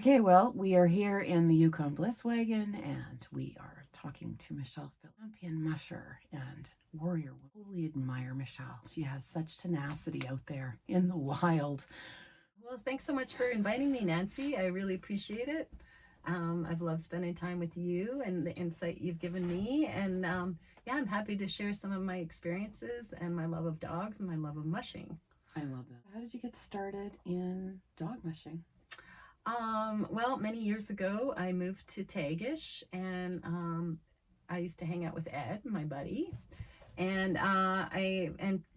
Okay, well, we are here in the Yukon Bliss wagon, and we are talking to Michelle Phillips, champion musher and warrior. Totally admire Michelle. She has such tenacity out there in the wild. Well, thanks so much for inviting me, Nancy. I really appreciate it. I've loved spending time with you and the insight you've given me. And yeah, I'm happy to share some of my experiences and my love of dogs and my love of mushing. I love that. How did you get started in dog mushing? Well, many years ago, I moved to Tagish, and I used to hang out with Ed, my buddy. And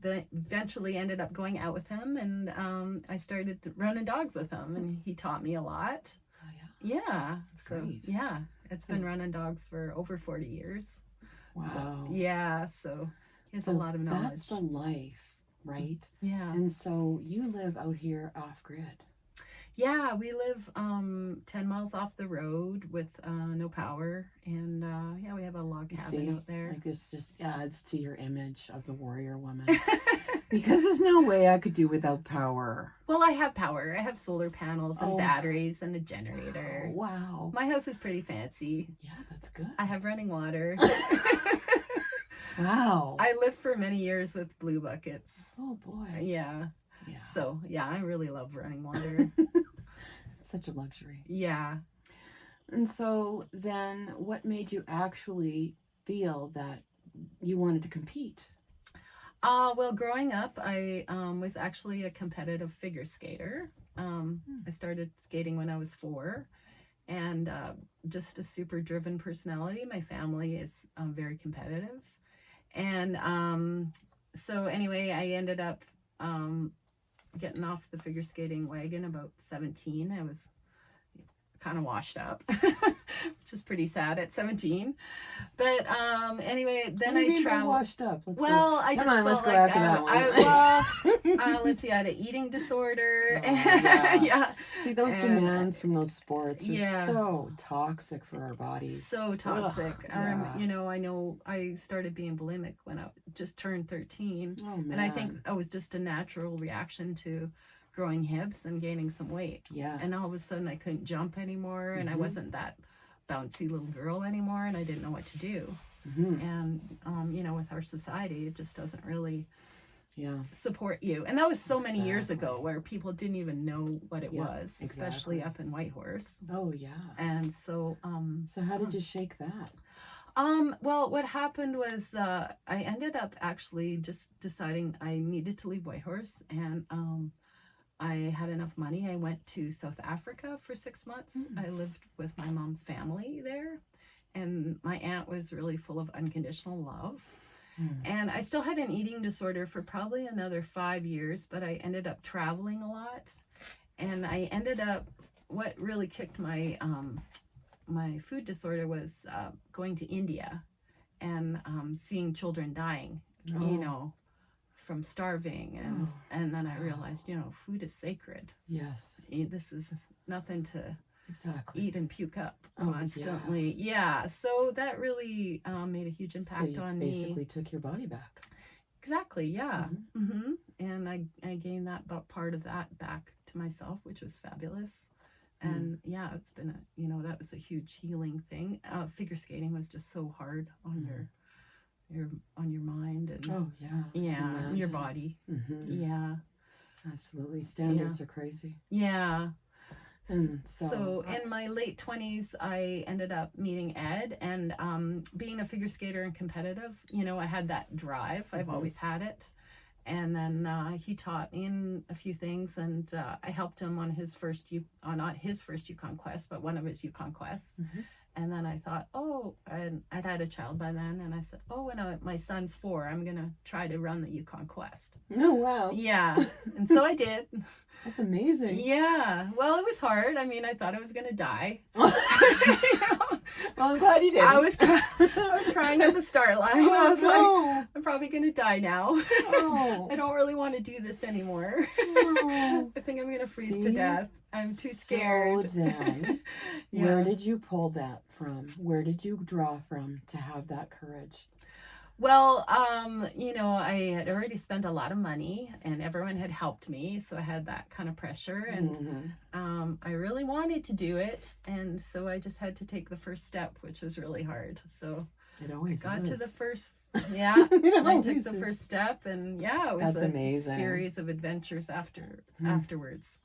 eventually ended up going out with him, and I started running dogs with him, and he taught me a lot. Oh, yeah. Yeah. That's so, great. yeah, it's been running dogs for over 40 years. Wow. So, yeah, so it's a lot of knowledge. That's the life, right? Yeah. And so you live out here off grid. Yeah, we live 10 miles off the road with no power, and yeah, we have a log cabin out there. Like this just adds to your image of the warrior woman. Because there's no way I could do without power. Well, I have power. I have solar panels and batteries and a generator. Wow. My house is pretty fancy. Yeah, that's good. I have running water. Wow. I lived for many years with blue buckets. Oh, boy. Yeah. Yeah. So, yeah, I really love running water. It's such a luxury. Yeah. And so then what made you actually feel that you wanted to compete? Well, growing up, I was actually a competitive figure skater. I started skating when I was 4, and just a super driven personality. My family is very competitive. And so anyway, I ended up getting off the figure skating wagon about 17. I was kind of washed up, which is pretty sad at 17. But anyway, then I traveled. Washed up. Let's felt go like after that one. let's see, I had an eating disorder. Oh, yeah. Yeah. See, those demands from those sports are so toxic for our bodies. So toxic. Yeah. You know, I know I started being bulimic when I just turned 13. Oh, man. And I think it was just a natural reaction to growing hips and gaining some weight. Yeah. And all of a sudden I couldn't jump anymore, and I wasn't that bouncy little girl anymore, and I didn't know what to do. And you know, with our society, it just doesn't really support you. And that was so many years ago, where people didn't even know what it was, especially up in Whitehorse. Oh, yeah. And so so how did you shake that? Well, what happened was I ended up actually just deciding I needed to leave Whitehorse, and I had enough money. I went to South Africa for 6 months. I lived with my mom's family there, and my aunt was really full of unconditional love. And I still had an eating disorder for probably another 5 years, but I ended up traveling a lot. And I ended up, what really kicked my my food disorder was going to India and seeing children dying, you know, from starving. And then I realized, you know, food is sacred. Yes. This is nothing to eat and puke up constantly. Yeah. So that really made a huge impact on me. Basically took your body back. Exactly. Yeah. And I gained that part of that back to myself, which was fabulous. And yeah, it's been you know, that was a huge healing thing. Figure skating was just so hard on your mind and and your body. Yeah, absolutely. Standards are crazy. Yeah. And so in my late 20s, I ended up meeting Ed, and being a figure skater and competitive, you know, I had that drive. I've always had it. And then he taught me a few things, and I helped him on his first, not his first Yukon Quest, but one of his Yukon Quests. And then I thought, I'd had a child by then, and I said, when my son's 4, I'm going to try to run the Yukon Quest. Oh, wow. Yeah. And so I did. That's amazing. Yeah. Well, it was hard. I mean, I thought I was going to die. Well, I'm glad you did. I was crying at the start line. I was like, I'm probably going to die now. I don't really want to do this anymore. I think I'm going to freeze to death. I'm too scared. So then, where did you pull that from? Where did you draw from to have that courage? Well, I had already spent a lot of money and everyone had helped me. So I had that kind of pressure and I really wanted to do it. And so I just had to take the first step, which was really hard. So It always I got is. to the first, yeah, It I always took the is. first step and yeah, it was That's a amazing. series of adventures afterwards.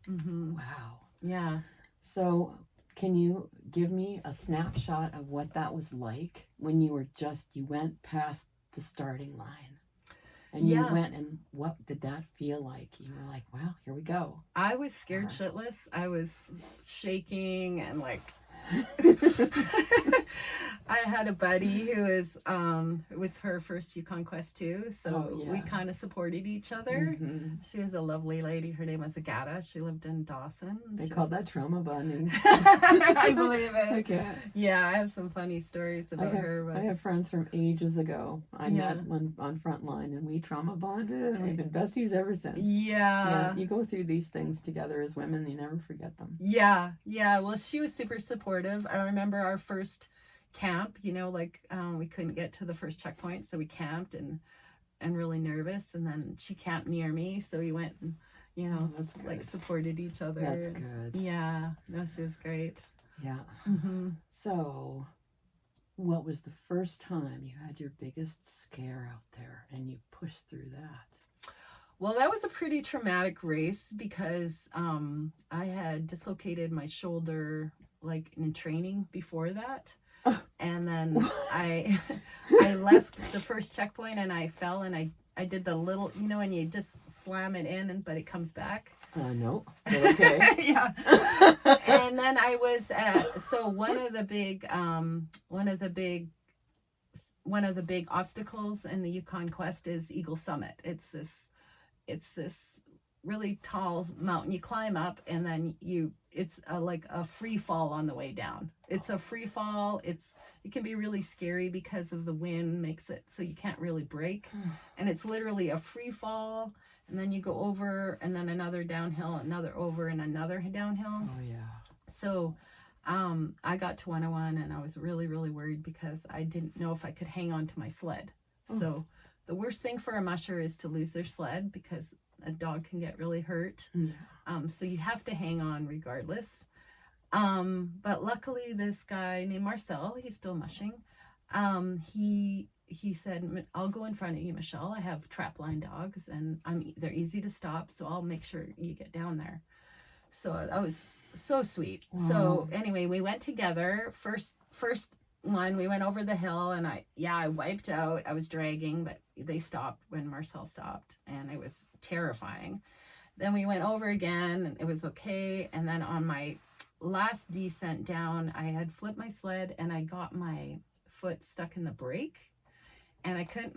Wow. Yeah. So, can you give me a snapshot of what that was like when you went past the starting line? And you went, and what did that feel like? You were like, well, here we go. I was scared shitless. I was shaking and like I had a buddy who is it was her first Yukon Quest too, so we kind of supported each other. She was a lovely lady. Her name was Agata. She lived in Dawson. They called that trauma bonding. I believe it. Okay. Yeah, I have some funny stories about her. But... I have friends from ages ago. I met on Frontline, and we trauma bonded, and we've been besties ever since. Yeah. You go through these things together as women. You never forget them. Yeah. Well, she was super supportive. I remember our first camp, we couldn't get to the first checkpoint, so we camped and really nervous, and then she camped near me, so we went and that's good. like supported each other. That's good. Yeah, no, she was great. Yeah. So what was the first time you had your biggest scare out there and you pushed through that? Well, that was a pretty traumatic race because I had dislocated my shoulder like in training before that. And then I left the first checkpoint and I fell and I did the little, when you just slam it in but it comes back. No. Okay. Yeah. And then I was so one of the big obstacles in the Yukon Quest is Eagle Summit. It's this really tall mountain you climb up, and then it's like a free fall on the way down. It's a free fall. It can be really scary because of the wind makes it so you can't really brake, and it's literally a free fall, and then you go over and then another downhill, another over and another downhill. Oh yeah. So I got to 101 and I was really, really worried because I didn't know if I could hang on to my sled. So the worst thing for a musher is to lose their sled because a dog can get really hurt. So you have to hang on regardless. But luckily this guy named Marcel, he's still mushing. He said, I'll go in front of you, Michelle. I have trapline dogs and they're easy to stop. So I'll make sure you get down there. So that was so sweet. Wow. So anyway, we went together. First one, we went over the hill and I wiped out. I was dragging, but they stopped when Marcel stopped and it was terrifying. Then we went over again and it was okay. And then on my last descent down, I had flipped my sled and I got my foot stuck in the brake and I couldn't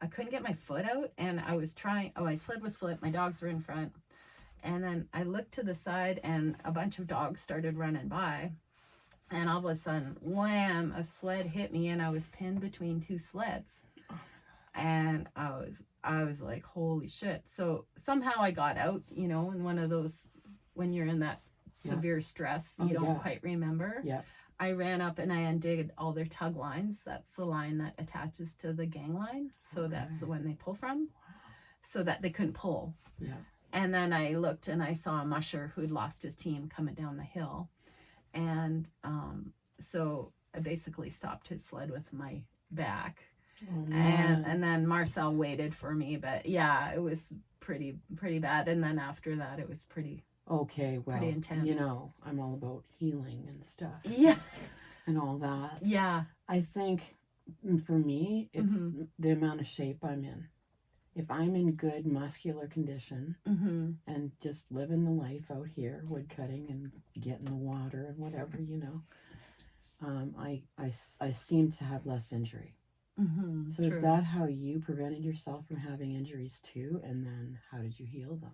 I couldn't get my foot out, and I was trying, my sled was flipped, my dogs were in front. And then I looked to the side and a bunch of dogs started running by. And all of a sudden, wham, a sled hit me and I was pinned between two sleds. And I was like, holy shit. So somehow I got out, in one of those, when you're in that severe stress, you don't quite remember. Yeah. I ran up and I undid all their tug lines. That's the line that attaches to the gang line. So that's the one they pull from. So that they couldn't pull. Yeah. And then I looked and I saw a musher who'd lost his team coming down the hill. And so I basically stopped his sled with my back. And then Marcel waited for me. But yeah, it was pretty bad. And then after that, it was pretty intense. I'm all about healing and stuff. Yeah. And all that. Yeah. I think for me, it's the amount of shape I'm in. If I'm in good muscular condition and just living the life out here, wood cutting and getting the water and whatever, I seem to have less injury. So True. Is that how you prevented yourself from having injuries too? And then how did you heal them?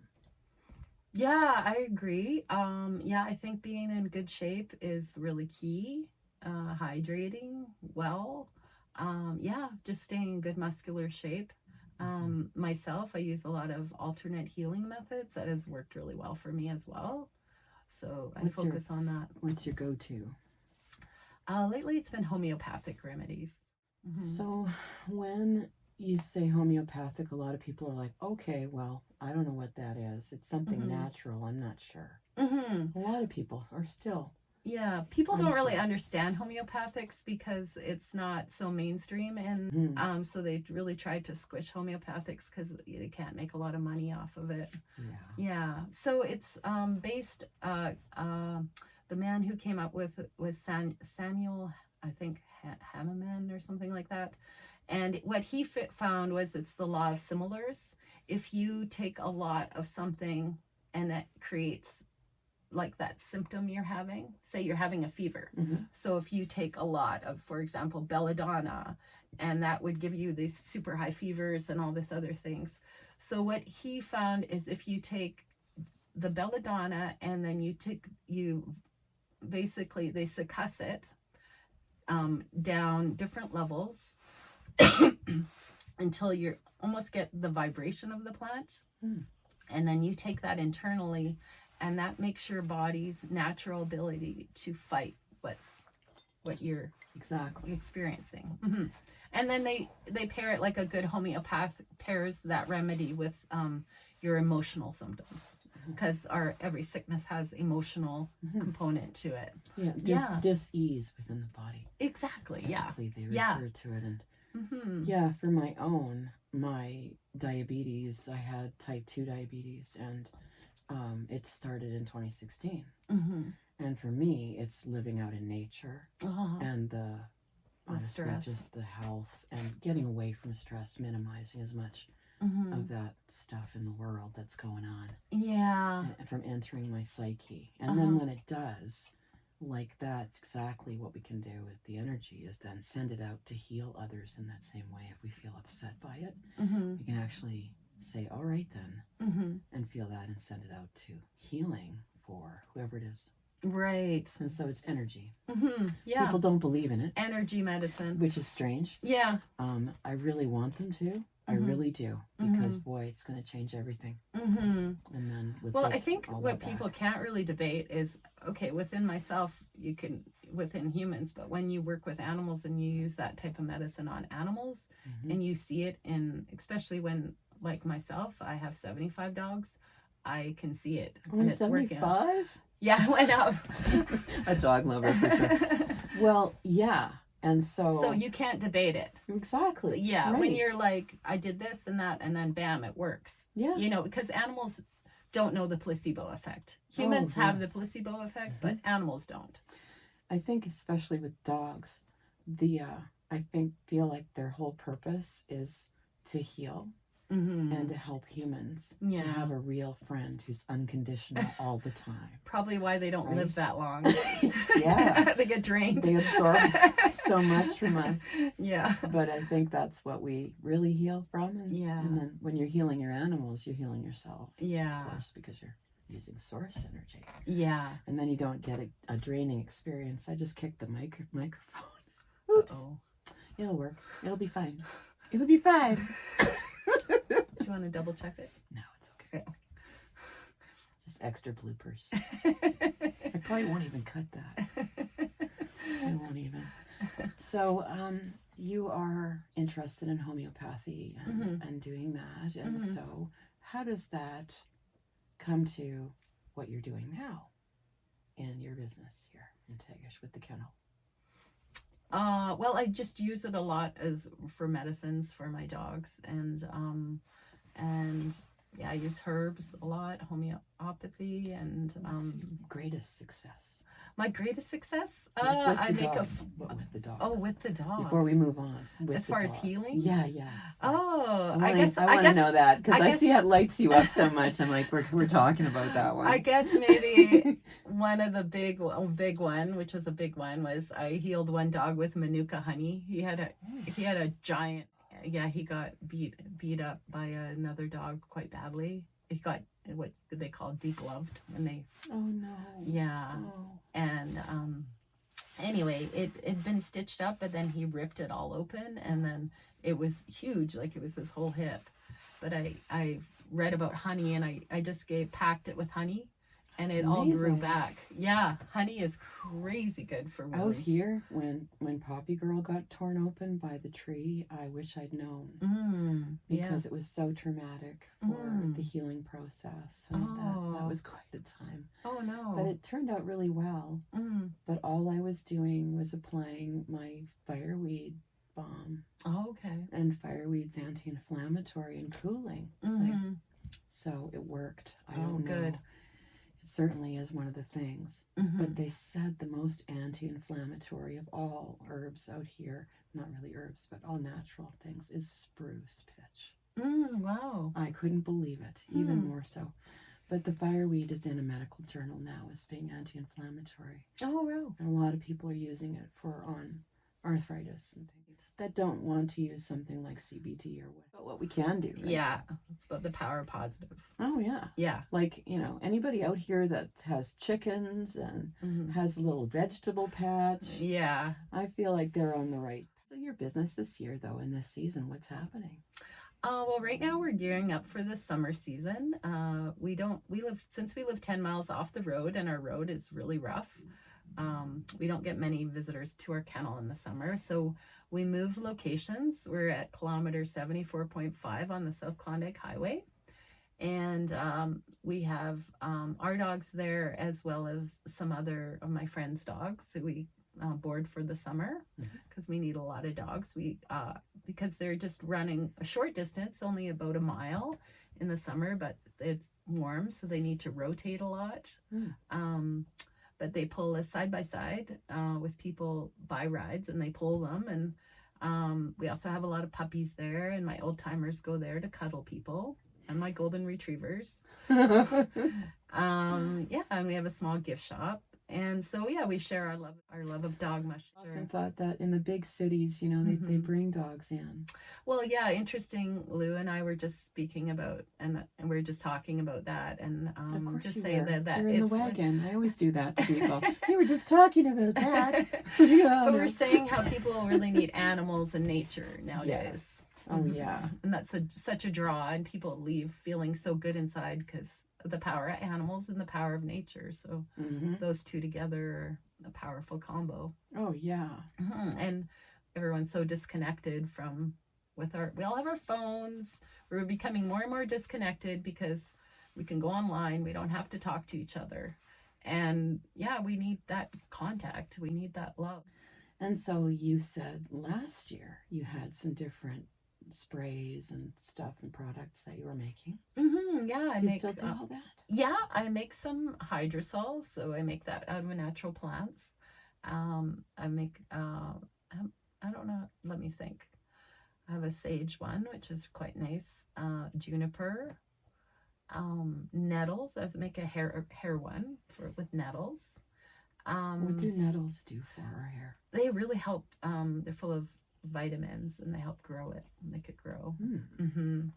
Yeah, I agree. I think being in good shape is really key. Hydrating well. Just staying in good muscular shape. Myself, I use a lot of alternate healing methods. That has worked really well for me as well. So I focus on that. What's your go-to? Lately, it's been homeopathic remedies. So when you say homeopathic, a lot of people are like, okay, well, I don't know what that is. It's something natural. I'm not sure. A lot of people are still. Yeah, people don't really understand homeopathics because it's not so mainstream, and so they really tried to squish homeopathics because they can't make a lot of money off of it. Yeah. So it's based. The man who came up with was Samuel, I think Hahnemann or something like that. And what he found was it's the law of similars. If you take a lot of something and that creates like that symptom you're having, say you're having a fever. So if you take a lot of, for example, belladonna, and that would give you these super high fevers and all this other things. So what he found is if you take the belladonna and then you basically, they succuss it down different levels until you almost get the vibration of the plant. And then you take that internally, and that makes your body's natural ability to fight what you're experiencing. And then they pair it like a good homeopath pairs that remedy with your emotional symptoms, because every sickness has emotional component to it. Dis-ease within the body. Exactly. They refer to it. And for my diabetes, I had type 2 diabetes, and it started in 2016. And for me, it's living out in nature and honestly, stress. just the health and getting away from stress, minimizing as much of that stuff in the world that's going on. From entering my psyche. And then when it does, like that's exactly what we can do with the energy, is then send it out to heal others in that same way. If we feel upset by it, we can actually say, all right then, and feel that and send it out to healing for whoever it is. Right. And so it's energy. People don't believe in it. Energy medicine. Which is strange. I really want them to. I really do. Because, boy, it's going to change everything. And then I think what people can't really debate is, okay, within myself, you can, within humans, but when you work with animals and you use that type of medicine on animals, and you see it in, especially when, like myself, I have 75 dogs, I can see it. And it's 75? Working. Yeah, I went up. A dog lover, for sure. Well, yeah. And so you can't debate it. Exactly. Yeah. Right. When you're like, I did this and that, and then bam, it works. Yeah. You know, because animals don't know the placebo effect. Humans have the placebo effect, but animals don't. I think especially with dogs, feel like their whole purpose is to heal. And to help humans to have a real friend who's unconditional all the time. Probably why they don't live that long. They get drained. They absorb so much from us. Yeah. But I think that's what we really heal from. And then when you're healing your animals, you're healing yourself. Of course, because you're using source energy. And then you don't get a draining experience. I just kicked the microphone. Oops. It'll work. It'll be fine. It'll be fine. Do you want to double check it? No, it's okay. Just extra bloopers. I probably won't even cut that. I won't even. So, you are interested in homeopathy and doing that. And so, how does that come to what you're doing now in your business here in Tagish with the kennel? Well, I just use it a lot for medicines for my dogs, and I use herbs a lot, homeopathy, and what's your greatest success? My greatest success? I make with the dogs. Oh, with the dogs. Before we move on, as far as healing. Yeah. Oh, I want to know that because I see how it lights you up so much. I'm like, we're talking about that one. I guess maybe one of the big one, which was a big one, was I healed one dog with Manuka honey. He had a giant. Yeah, he got beat up by another dog quite badly. He got what they call degloved when they. Oh no. Yeah. Oh. And anyway, it had been stitched up, but then he ripped it all open, and then it was huge, like it was this whole hip. But I read about honey, and I just packed it with honey, and That's it all grew amazing. back. Yeah, honey is crazy good for wounds. Out here, when Poppy Girl got torn open by the tree, I wish I'd known. Because it was so traumatic for the healing process. And that was quite a time. Oh, no. But it turned out really well. But all I was doing was applying my fireweed balm. Oh, okay. And fireweed's anti-inflammatory and cooling. So it worked. I don't know. Good. It certainly is one of the things. But they said the most anti-inflammatory of all herbs out here, not really herbs, but all natural things, is spruce pitch. Wow. I couldn't believe it, even more so. But the fireweed is in a medical journal now as being anti-inflammatory. Oh, wow. And a lot of people are using it on arthritis and things that don't want to use something like CBD or what we can do. Right? Yeah, it's about the power of positive. Oh, yeah. Yeah. Like, anybody out here that has chickens and has a little vegetable patch. Yeah. I feel like they're on the right. So your business this year, though, in this season, what's happening? Well, right now we're gearing up for the summer season. We live 10 miles off the road, and our road is really rough. We don't get many visitors to our kennel in the summer, so we move locations. We're at kilometer 74.5 on the South Klondike Highway, and we have our dogs there as well as some other of my friends' dogs. So we board for the summer because we need a lot of dogs. Because they're just running a short distance, only about a mile in the summer, but it's warm, so they need to rotate a lot. But they pull us side by side with people buy rides, and they pull them. And we also have a lot of puppies there, and my old timers go there to cuddle people, and my golden retrievers. Yeah, and we have a small gift shop. And so, yeah, we share our love of dog mushing. I often thought that in the big cities, they bring dogs in. Well, yeah, interesting. Lou and I were just speaking about, and we were just talking about that. And of course just you say were. that You're in the wagon. I always do that to people. We were just talking about that. Yeah, but we're saying how people really need animals and nature nowadays. Yes. Oh, yeah. And that's such a draw, and people leave feeling so good inside because the power of animals and the power of nature. So those two together are a powerful combo. Oh, yeah. And everyone's so disconnected we all have our phones. We're becoming more and more disconnected because we can go online. We don't have to talk to each other. And yeah, we need that contact. We need that love. And so you said last year you had some different sprays and stuff and products that you were making. Yeah, you still do all that? Yeah, I make some hydrosols, so I make that out of natural plants. I make I don't know, let me think. I have a sage one, which is quite nice. Juniper, nettles. I make a hair one with nettles. What do nettles do for our hair? They really help. They're full of vitamins, and they help grow it, make it grow. And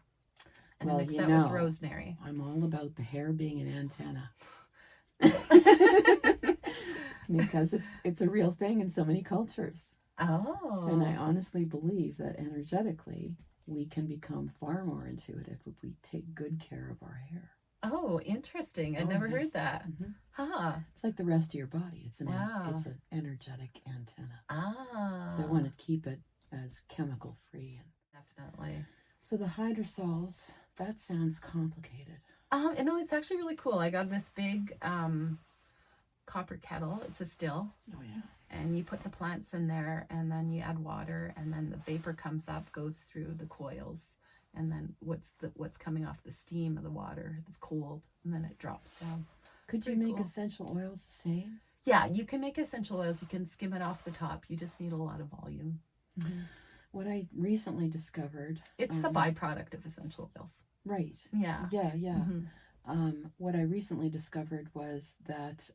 I mix that with rosemary. I'm all about the hair being an antenna. Because it's a real thing in so many cultures. Oh. And I honestly believe that energetically we can become far more intuitive if we take good care of our hair. Oh, interesting. I'd never heard that. It's like the rest of your body. It's an energetic antenna. So I want to keep it as chemical free. Definitely. So the hydrosols, that sounds complicated. It's actually really cool. I got this big copper kettle. It's a still. Oh, yeah. And you put the plants in there, and then you add water, and then the vapor comes up, goes through the coils, and then what's coming off the steam of the water, it's cold, and then it drops down. Could you make essential oils the same? Yeah, you can make essential oils. You can skim it off the top. You just need a lot of volume. What I recently discovered... It's the byproduct of essential oils. Right. Yeah. Yeah. What I recently discovered was that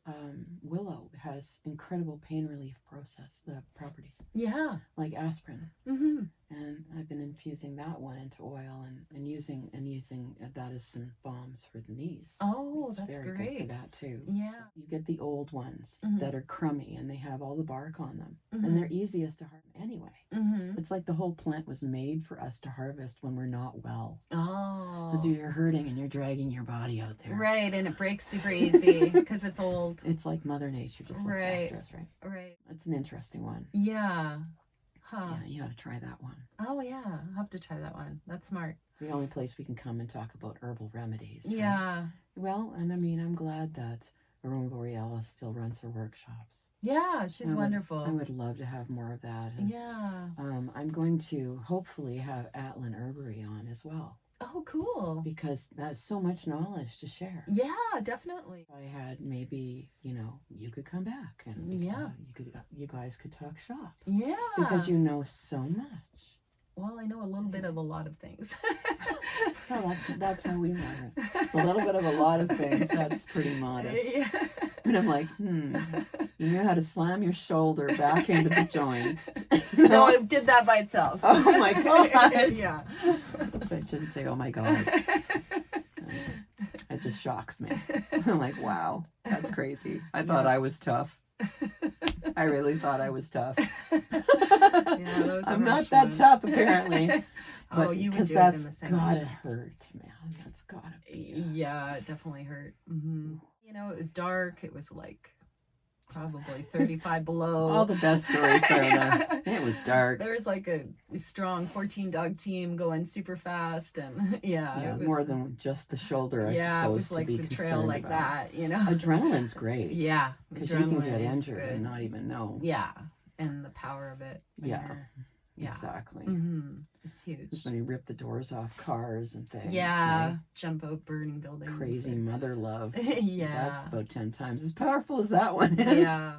willow has incredible pain relief properties. Yeah. Like aspirin. And I've been infusing that one into oil and using that as some balms for the knees. Oh, It's that's very great. good for that too. Yeah. So you get the old ones Mhm. that are crummy and they have all the bark on them, Mhm. and they're easiest to harvest anyway. Mm-hmm. It's like the whole plant was made for us to harvest when we're not well. Oh. Because you're hurting and you're dragging your body out there. Right, and it breaks super easy because it's old. It's like Mother Nature just looks after us, right? Right. It's an interesting one. Yeah. Huh. Yeah, you ought to try that one. Oh, yeah. I'll have to try that one. That's smart. The only place we can come and talk about herbal remedies. Right? Yeah. Well, and I mean, I'm glad that Aroma Borealis still runs her workshops. Yeah, she's wonderful. I would love to have more of that. And, yeah. I'm going to hopefully have Atlin Herbery on as well. Oh, cool. Because that's so much knowledge to share. Yeah, definitely. If I had maybe, you could come back and you guys could talk shop. Yeah. Because you know so much. Well, I know a little bit of a lot of things. Well, that's how we learn. A little bit of a lot of things. That's pretty modest. Yeah. And I'm like, you know how to slam your shoulder back into the joint. No, it did that by itself. Oh my God. Yeah. So I shouldn't say, oh my God. It just shocks me. I'm like, wow, that's crazy. I thought I was tough. I really thought I was tough. I'm not that tough, apparently. But, oh, you would do that's it in the same gotta way. hurt, man. That's gotta be. Yeah, it definitely hurt. Mm-hmm. It was dark. It was like probably 35 below. All the best stories are there. It was dark. There was like a strong 14-dog team going super fast, and yeah, more than just the shoulder. I yeah, it suppose, was like to be the trail like about. that. Adrenaline's great. Yeah, because you can get injured and not even know. Yeah, and the power of it. Yeah. Exactly. Mm-hmm. It's huge. Just when you rip the doors off cars and things. Yeah. Right? Jump out burning buildings. Crazy mother love. Yeah. That's about 10 times as powerful as that one is. Yeah.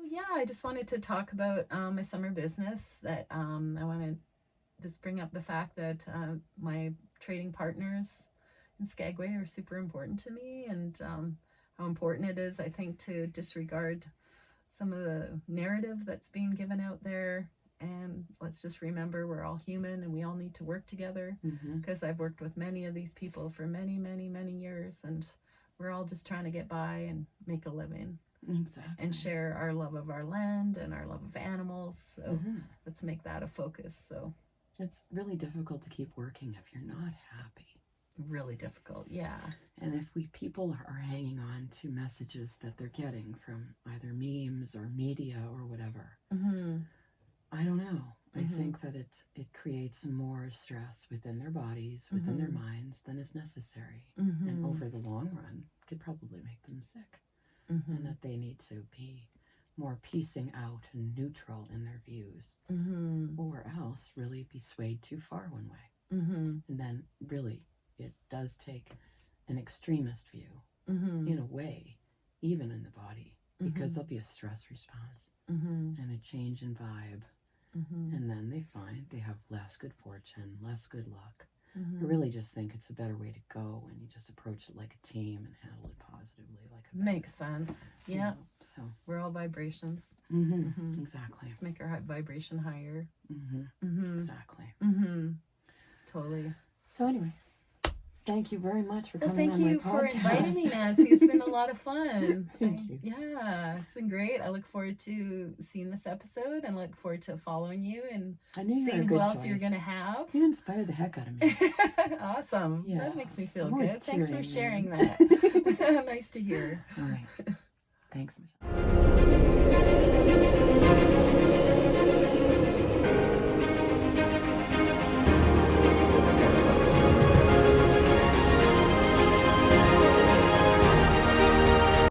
Yeah, I just wanted to talk about my summer business. That I want to just bring up the fact that my trading partners in Skagway are super important to me, and how important it is, I think, to disregard some of the narrative that's being given out there. And let's just remember we're all human and we all need to work together, because I've worked with many of these people for many, many, many years, and we're all just trying to get by and make a living. Exactly. And share our love of our land and our love of animals. So let's make that a focus. So it's really difficult to keep working if you're not happy. Really difficult, yeah. And if people are hanging on to messages that they're getting from either memes or media or whatever, I don't know. I think that it creates more stress within their bodies, within their minds, than is necessary. And over the long run, could probably make them sick. And that they need to be more piecing out and neutral in their views, or else really be swayed too far one way. And then really it does take an extremist view, in a way, even in the body, because there'll be a stress response and a change in vibe. And then they find they have less good fortune, less good luck. I really just think it's a better way to go when you just approach it like a team and handle it positively. Makes sense. Yeah. So we're all vibrations. Exactly. Let's make our vibration higher. Exactly. Totally. So anyway, thank you very much for coming thank on my you podcast. for inviting me, Nancy. It's been a lot of fun. Thank you. Yeah, it's been great. I look forward to seeing this episode and look forward to following you and I knew you were a seeing good who else choice. you're going to have. You inspired the heck out of me. Awesome. Yeah. That makes me feel I'm always good. Thanks for cheering, sharing man. that. Nice to hear. All right. Thanks, Michelle.